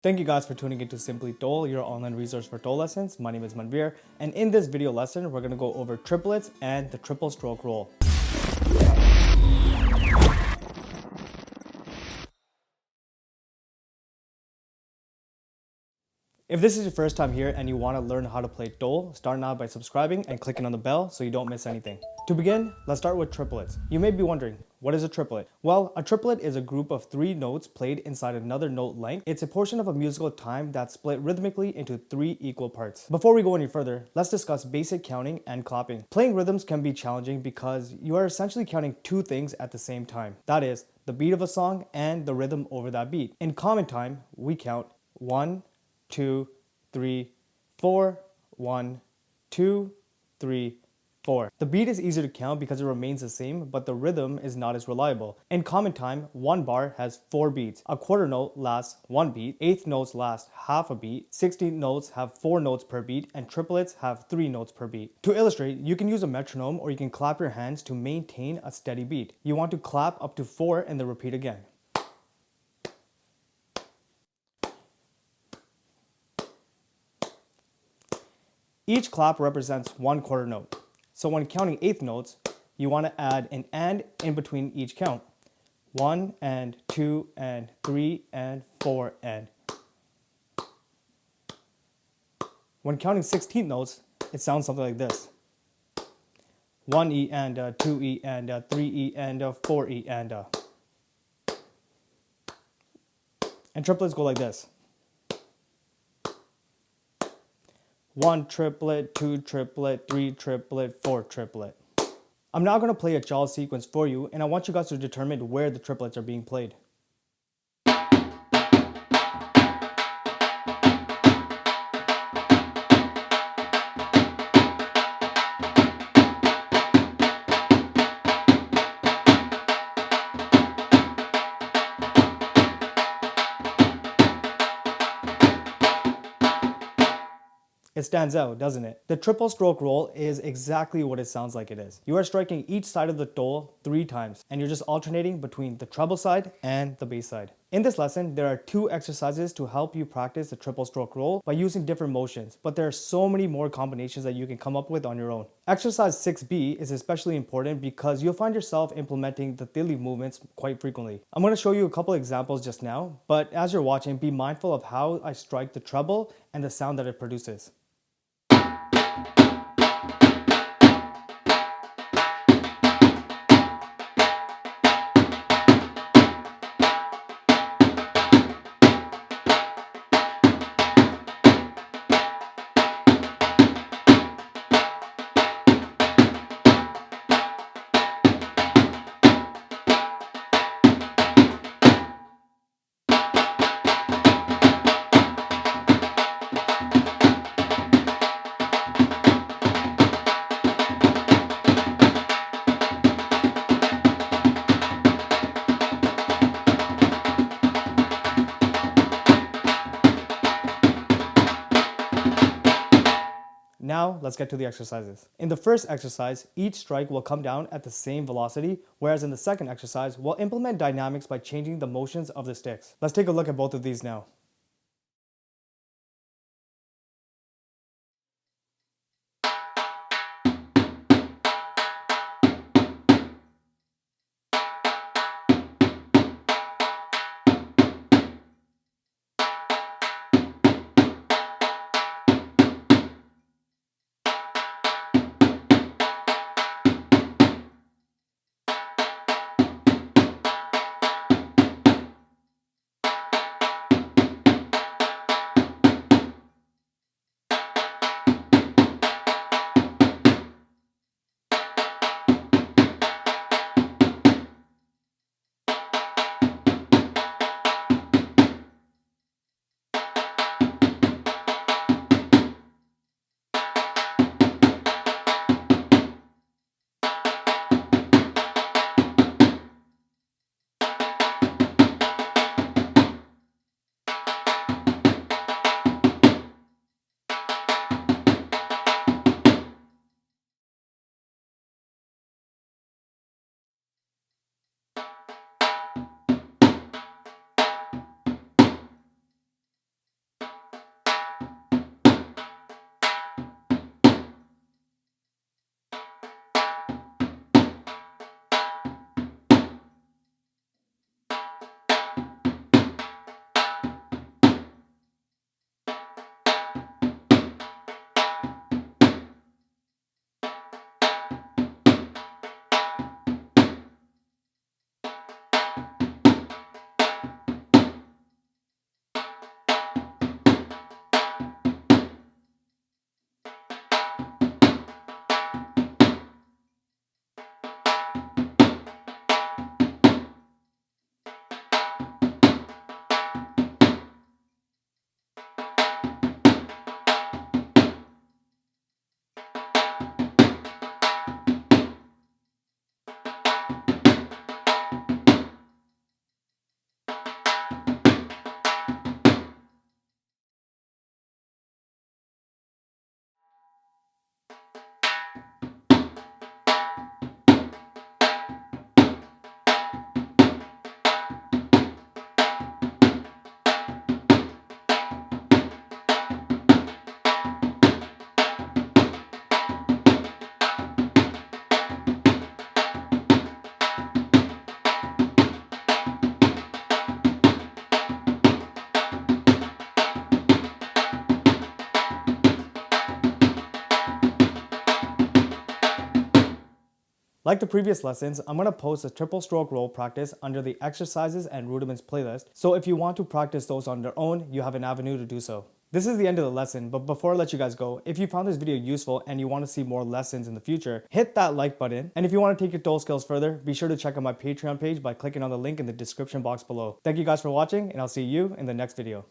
Thank you guys for tuning into Simply Dhol, your online resource for Dhol lessons. My name is Manvir, and in this video lesson, we're going to go over triplets and the triple stroke roll. If this is your first time here and you want to learn how to play Dhol, start now by subscribing and clicking on the bell so you don't miss anything. To begin, let's start with triplets. You may be wondering, what is a triplet? Well, a triplet is a group of 3 notes played inside another note length. It's a portion of a musical time that's split rhythmically into 3 equal parts. Before we go any further, let's discuss basic counting and clapping. Playing rhythms can be challenging because you are essentially counting 2 things at the same time. That is, the beat of a song and the rhythm over that beat. In common time, we count 1, 2, 3, 4, 1, 2, 3, 4. The beat is easier to count because it remains the same, but the rhythm is not as reliable. In common time, 1 bar has 4 beats. A quarter note lasts 1 beat, eighth notes last half a beat, 16th notes have 4 notes per beat, and triplets have 3 notes per beat. To illustrate, you can use a metronome or you can clap your hands to maintain a steady beat. You want to clap up to 4 and then repeat again. Each clap represents 1 quarter note. So when counting eighth notes, you want to add an and in between each count. 1 and 2 and 3 and 4 and. When counting 16th notes, it sounds something like this. 1E and 2E and 3E and 4E and. And triplets go like this. 1 triplet, 2 triplet, 3 triplet, 4 triplet. I'm now going to play a jaw sequence for you, and I want you guys to determine where the triplets are being played. It stands out, doesn't it? The triple stroke roll is exactly what it sounds like it is. You are striking each side of the dhol 3 times, and you're just alternating between the treble side and the bass side. In this lesson, there are 2 exercises to help you practice the triple stroke roll by using different motions, but there are so many more combinations that you can come up with on your own. Exercise 6B is especially important because you'll find yourself implementing the dhili movements quite frequently. I'm going to show you a couple examples just now, but as you're watching, be mindful of how I strike the treble and the sound that it produces. Now, let's get to the exercises. In the first exercise, each strike will come down at the same velocity, whereas in the second exercise, we'll implement dynamics by changing the motions of the sticks. Let's take a look at both of these now. Like the previous lessons, I'm going to post a triple stroke roll practice under the exercises and rudiments playlist, so if you want to practice those on their own, you have an avenue to do so. This is the end of the lesson, but before I let you guys go, if you found this video useful and you want to see more lessons in the future, hit that like button. And if you want to take your Dhol skills further, be sure to check out my Patreon page by clicking on the link in the description box below. Thank you guys for watching, and I'll see you in the next video.